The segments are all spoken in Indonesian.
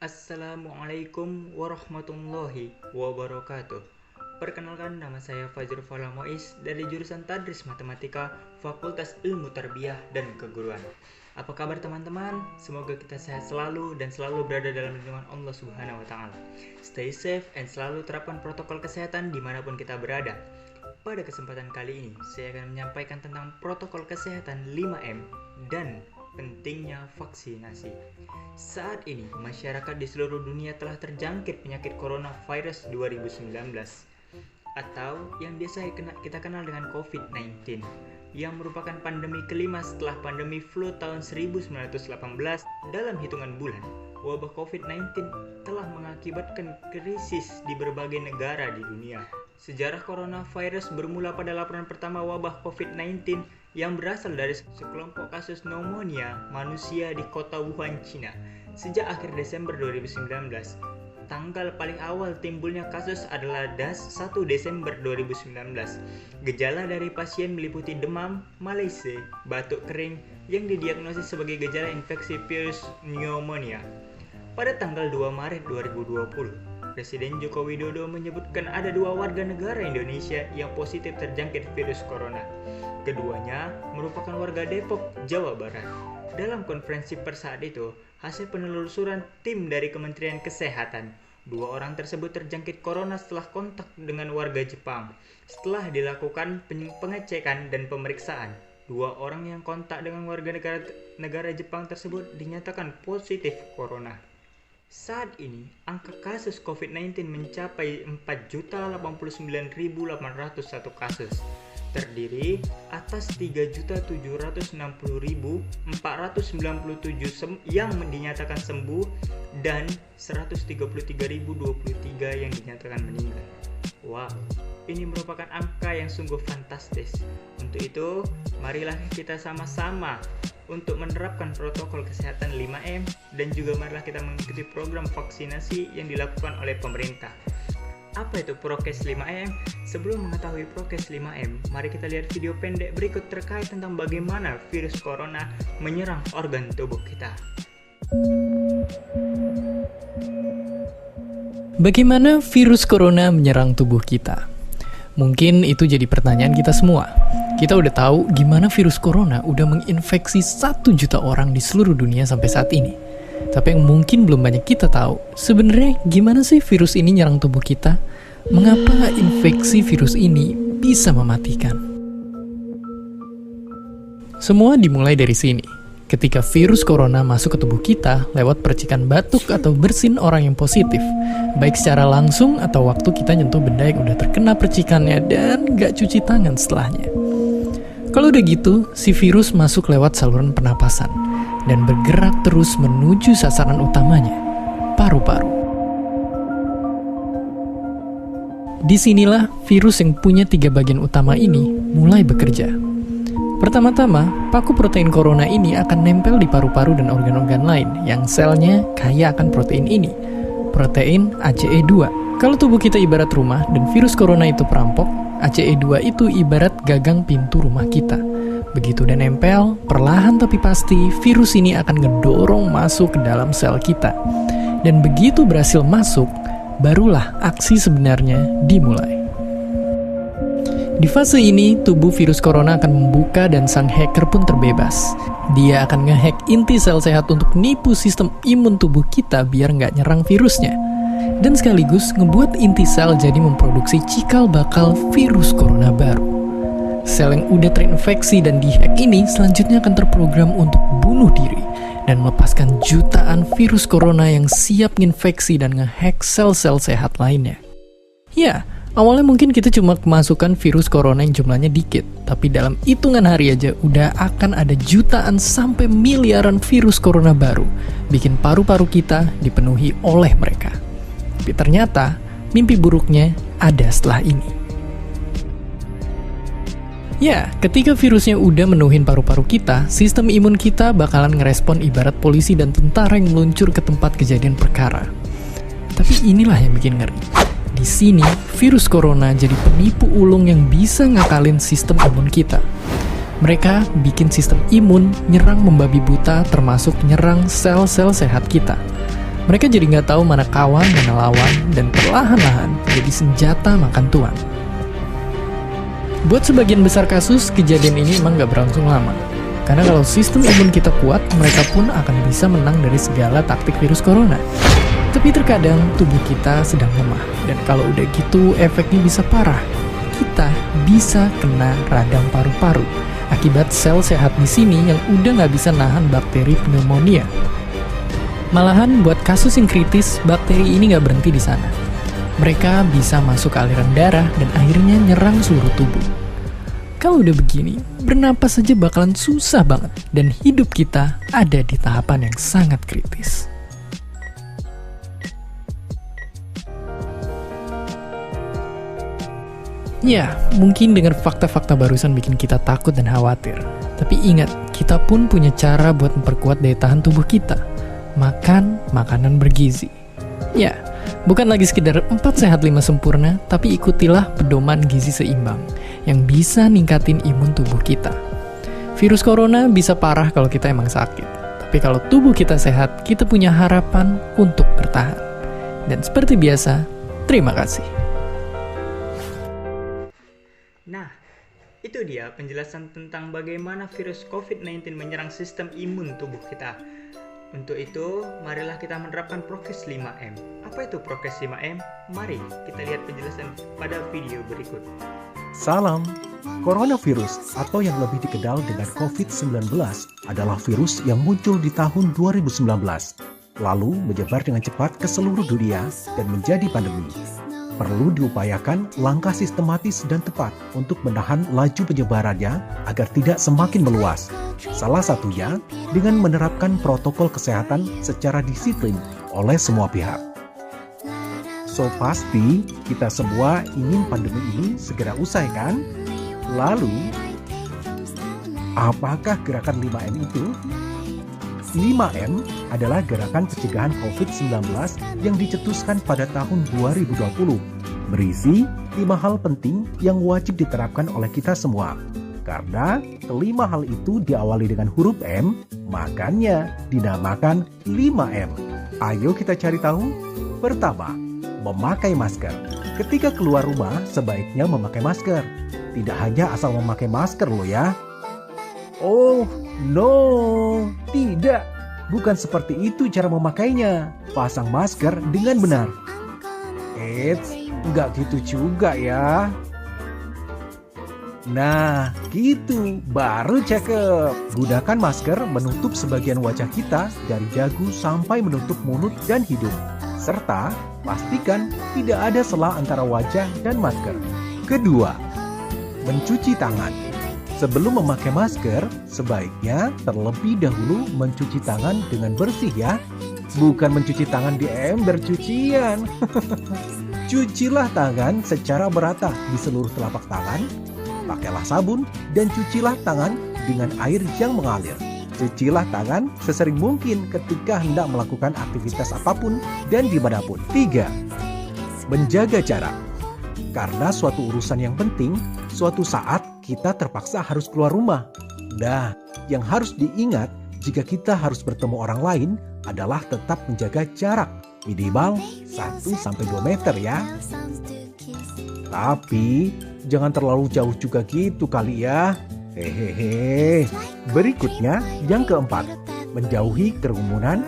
Assalamualaikum warahmatullahi wabarakatuh. Perkenalkan, nama saya Fajr Fala Mois dari jurusan Tadris Matematika Fakultas Ilmu Tarbiyah dan Keguruan. Apa kabar teman-teman? Semoga kita sehat selalu dan selalu berada dalam lindungan Allah Subhanahu wa Ta'ala. Stay safe and selalu terapkan protokol kesehatan dimanapun kita berada. Pada kesempatan kali ini, saya akan menyampaikan tentang protokol kesehatan 5M dan pentingnya vaksinasi. Saat ini, masyarakat di seluruh dunia telah terjangkit penyakit coronavirus 2019 atau yang biasa kita kenal dengan COVID-19, yang merupakan pandemi kelima setelah pandemi flu tahun 1918. Dalam hitungan bulan, wabah COVID-19 telah mengakibatkan krisis di berbagai negara di dunia. Sejarah coronavirus bermula pada laporan pertama wabah COVID-19 yang berasal dari sekelompok kasus pneumonia manusia di kota Wuhan, Cina. Sejak akhir Desember 2019, tanggal paling awal timbulnya kasus adalah 1 Desember 2019. Gejala dari pasien meliputi demam, malaise, batuk kering yang didiagnosis sebagai gejala infeksi virus pneumonia. Pada tanggal 2 Maret 2020, Presiden Joko Widodo menyebutkan ada 2 warga negara Indonesia yang positif terjangkit virus corona. Keduanya merupakan warga Depok, Jawa Barat. Dalam konferensi pers saat itu, hasil penelusuran tim dari Kementerian Kesehatan, 2 orang tersebut terjangkit corona setelah kontak dengan warga Jepang. Setelah dilakukan pengecekan dan pemeriksaan, 2 orang yang kontak dengan warga negara Jepang tersebut dinyatakan positif corona. Saat ini, angka kasus COVID-19 mencapai 4.089.801 kasus, terdiri atas 3.760.497 yang dinyatakan sembuh dan 133.023 yang dinyatakan meninggal. Wow, ini merupakan angka yang sungguh fantastis. Untuk itu, marilah kita sama-sama untuk menerapkan protokol kesehatan 5M dan juga marilah kita mengikuti program vaksinasi yang dilakukan oleh pemerintah. Apa itu Prokes 5M? Sebelum mengetahui Prokes 5M, mari kita lihat video pendek berikut terkait tentang bagaimana virus corona menyerang organ tubuh kita. Bagaimana virus corona menyerang tubuh kita? Mungkin itu jadi pertanyaan kita semua. Kita udah tahu gimana virus corona udah menginfeksi 1 juta orang di seluruh dunia sampai saat ini. Tapi yang mungkin belum banyak kita tahu, sebenarnya gimana sih virus ini nyerang tubuh kita? Mengapa infeksi virus ini bisa mematikan? Semua dimulai dari sini. Ketika virus corona masuk ke tubuh kita lewat percikan batuk atau bersin orang yang positif, baik secara langsung atau waktu kita nyentuh benda yang udah terkena percikannya dan gak cuci tangan setelahnya. Kalau udah gitu, si virus masuk lewat saluran pernapasan dan bergerak terus menuju sasaran utamanya, paru-paru. Disinilah virus yang punya 3 bagian utama ini mulai bekerja. Pertama-tama, paku protein corona ini akan nempel di paru-paru dan organ-organ lain yang selnya kaya akan protein ini, protein ACE2. Kalau tubuh kita ibarat rumah dan virus corona itu perampok, ACE2 itu ibarat gagang pintu rumah kita. Begitu udah nempel, perlahan tapi pasti virus ini akan ngedorong masuk ke dalam sel kita. Dan begitu berhasil masuk, barulah aksi sebenarnya dimulai. Di fase ini, tubuh virus corona akan membuka dan sang hacker pun terbebas. Dia akan ngehack inti sel sehat untuk nipu sistem imun tubuh kita biar nggak nyerang virusnya. Dan sekaligus ngebuat inti sel jadi memproduksi cikal bakal virus corona baru. Sel yang udah terinfeksi dan dihack ini selanjutnya akan terprogram untuk bunuh diri dan melepaskan jutaan virus corona yang siap nginfeksi dan ngehack sel-sel sehat lainnya. Ya, awalnya mungkin kita cuma kemasukan virus corona yang jumlahnya dikit, tapi dalam hitungan hari aja udah akan ada jutaan sampai miliaran virus corona baru, bikin paru-paru kita dipenuhi oleh mereka. Tapi ternyata, mimpi buruknya ada setelah ini. Ya, ketika virusnya udah menuhin paru-paru kita, sistem imun kita bakalan ngerespon ibarat polisi dan tentara yang meluncur ke tempat kejadian perkara. Tapi inilah yang bikin ngeri. Di sini, virus corona jadi penipu ulung yang bisa ngakalin sistem imun kita. Mereka bikin sistem imun nyerang membabi buta termasuk nyerang sel-sel sehat kita. Mereka jadi nggak tahu mana kawan, mana lawan, dan perlahan-lahan jadi senjata makan tuan. Buat sebagian besar kasus, kejadian ini emang nggak berlangsung lama. Karena kalau sistem imun kita kuat, mereka pun akan bisa menang dari segala taktik virus corona. Tapi terkadang tubuh kita sedang lemah, dan kalau udah gitu efeknya bisa parah. Kita bisa kena radang paru-paru akibat sel sehat di sini yang udah nggak bisa nahan bakteri pneumonia. Malahan buat kasus yang kritis, bakteri ini nggak berhenti di sana. Mereka bisa masuk ke aliran darah dan akhirnya nyerang seluruh tubuh. Kalau udah begini, bernapas saja bakalan susah banget dan hidup kita ada di tahapan yang sangat kritis. Ya, mungkin dengan fakta-fakta barusan bikin kita takut dan khawatir. Tapi ingat, kita pun punya cara buat memperkuat daya tahan tubuh kita. Makan makanan bergizi. Ya, bukan lagi sekedar 4 sehat 5 sempurna, tapi ikutilah pedoman gizi seimbang yang bisa ningkatin imun tubuh kita. Virus corona bisa parah kalau kita emang sakit, tapi kalau tubuh kita sehat, kita punya harapan untuk bertahan. Dan seperti biasa, terima kasih. Nah, itu dia penjelasan tentang bagaimana virus COVID-19 menyerang sistem imun tubuh kita. Untuk itu, marilah kita menerapkan prokes 5M. Apa itu prokes 5M? Mari kita lihat penjelasan pada video berikut. Salam. Coronavirus atau yang lebih dikenal dengan COVID-19 adalah virus yang muncul di tahun 2019, lalu menyebar dengan cepat ke seluruh dunia dan menjadi pandemi. Perlu diupayakan langkah sistematis dan tepat untuk menahan laju penyebarannya agar tidak semakin meluas. Salah satunya dengan menerapkan protokol kesehatan secara disiplin oleh semua pihak. So pasti kita semua ingin pandemi ini segera usai kan? Lalu, apakah gerakan 5M itu? 5M adalah gerakan pencegahan COVID-19 yang dicetuskan pada tahun 2020. Berisi 5 hal penting yang wajib diterapkan oleh kita semua. Karena kelima hal itu diawali dengan huruf M, makanya dinamakan 5M. Ayo kita cari tahu. Pertama, memakai masker. Ketika keluar rumah, sebaiknya memakai masker. Tidak hanya asal memakai masker loh ya. Oh, no, tidak. Bukan seperti itu cara memakainya. Pasang masker dengan benar. Eits, nggak gitu juga ya. Nah, gitu, baru cakep. Gunakan masker menutup sebagian wajah kita dari dagu sampai menutup mulut dan hidung. Serta, pastikan tidak ada sela antara wajah dan masker. Kedua, mencuci tangan. Sebelum memakai masker, sebaiknya terlebih dahulu mencuci tangan dengan bersih ya. Bukan mencuci tangan di ember cucian. Cucilah tangan secara merata di seluruh telapak tangan. Pakailah sabun dan cucilah tangan dengan air yang mengalir. Cucilah tangan sesering mungkin ketika hendak melakukan aktivitas apapun dan dimanapun. 3. Menjaga jarak. Karena suatu urusan yang penting, suatu saat kita terpaksa harus keluar rumah. Nah, yang harus diingat jika kita harus bertemu orang lain adalah tetap menjaga jarak minimal 1-2 meter ya. Tapi jangan terlalu jauh juga gitu kali ya. Hehehe. Berikutnya yang keempat, menjauhi kerumunan.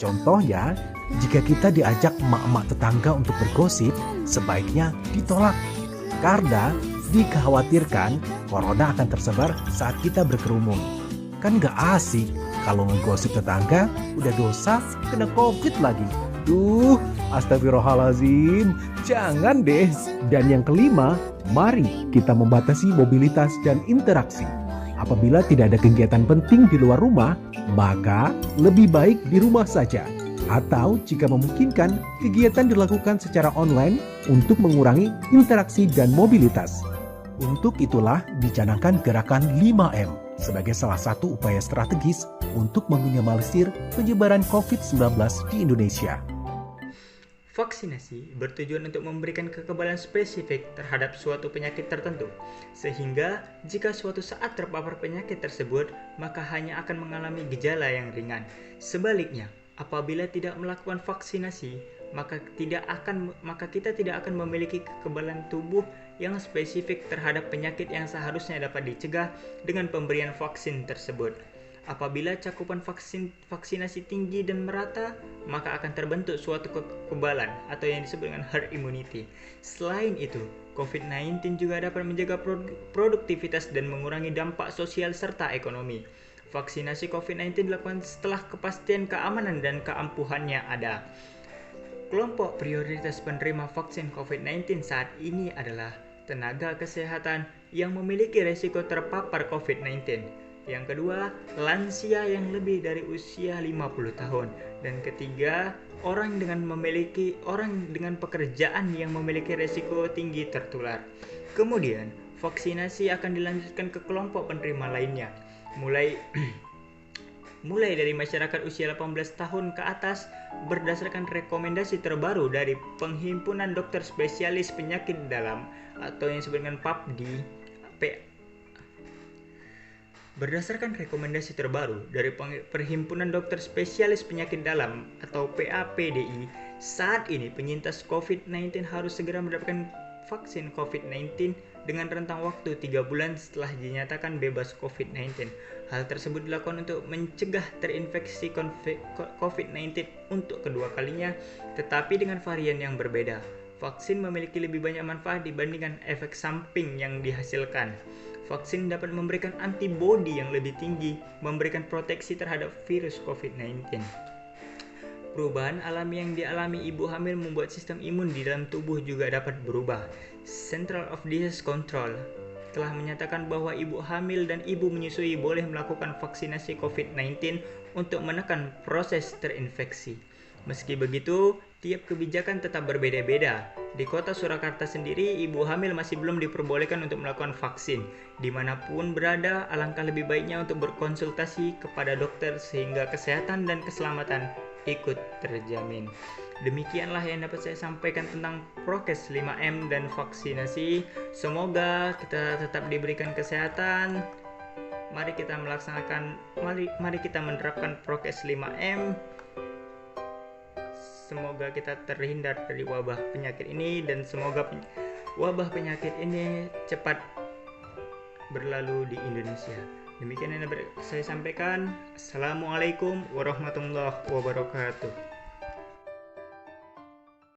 Contohnya, jika kita diajak emak-emak tetangga untuk bergosip, sebaiknya ditolak. Karena dikhawatirkan corona akan tersebar saat kita berkerumun. Kan gak asik kalau ngegosip tetangga, udah dosa kena COVID lagi. Astagfirullahaladzim, jangan deh. Dan yang kelima, mari kita membatasi mobilitas dan interaksi. Apabila tidak ada kegiatan penting di luar rumah, maka lebih baik di rumah saja. Atau jika memungkinkan, kegiatan dilakukan secara online untuk mengurangi interaksi dan mobilitas. Untuk itulah dicanangkan gerakan 5M sebagai salah satu upaya strategis untuk meminimalisir penyebaran COVID-19 di Indonesia. Vaksinasi bertujuan untuk memberikan kekebalan spesifik terhadap suatu penyakit tertentu, sehingga jika suatu saat terpapar penyakit tersebut, maka hanya akan mengalami gejala yang ringan. Sebaliknya, apabila tidak melakukan vaksinasi, maka kita tidak akan memiliki kekebalan tubuh yang spesifik terhadap penyakit yang seharusnya dapat dicegah dengan pemberian vaksin tersebut. Apabila cakupan vaksinasi tinggi dan merata, maka akan terbentuk suatu kekebalan atau yang disebut dengan herd immunity. Selain itu, COVID-19 juga dapat menjaga produktivitas dan mengurangi dampak sosial serta ekonomi. Vaksinasi COVID-19 dilakukan setelah kepastian keamanan dan keampuhannya ada. Kelompok prioritas penerima vaksin COVID-19 saat ini adalah tenaga kesehatan yang memiliki risiko terpapar COVID-19. Yang kedua, lansia yang lebih dari usia 50 tahun. Dan ketiga, orang dengan pekerjaan yang memiliki risiko tinggi tertular. Kemudian, vaksinasi akan dilanjutkan ke kelompok penerima lainnya. Mulai dari masyarakat usia 18 tahun ke atas berdasarkan rekomendasi terbaru dari Perhimpunan Dokter Spesialis Penyakit Dalam atau yang disebut dengan PAPDI. Berdasarkan rekomendasi terbaru dari Perhimpunan Dokter Spesialis Penyakit Dalam atau PAPDI, saat ini penyintas COVID-19 harus segera mendapatkan vaksin COVID-19 dengan rentang waktu 3 bulan setelah dinyatakan bebas COVID-19. Hal tersebut dilakukan untuk mencegah terinfeksi COVID-19 untuk kedua kalinya, tetapi dengan varian yang berbeda. Vaksin memiliki lebih banyak manfaat dibandingkan efek samping yang dihasilkan. Vaksin dapat memberikan antibodi yang lebih tinggi, memberikan proteksi terhadap virus COVID-19. Perubahan alami yang dialami ibu hamil membuat sistem imun di dalam tubuh juga dapat berubah. Central of Disease Control telah menyatakan bahwa ibu hamil dan ibu menyusui boleh melakukan vaksinasi COVID-19 untuk menekan proses terinfeksi. Meski begitu, tiap kebijakan tetap berbeda-beda. Di kota Surakarta sendiri, ibu hamil masih belum diperbolehkan untuk melakukan vaksin. Dimanapun berada, alangkah lebih baiknya untuk berkonsultasi kepada dokter sehingga kesehatan dan keselamatan ikut terjamin. Demikianlah yang dapat saya sampaikan tentang prokes 5M dan vaksinasi. Semoga kita tetap diberikan kesehatan. Mari kita menerapkan prokes 5M. Semoga kita terhindar dari wabah penyakit ini dan semoga wabah penyakit ini cepat berlalu di Indonesia. Demikian yang dapat saya sampaikan. Assalamualaikum warahmatullahi wabarakatuh.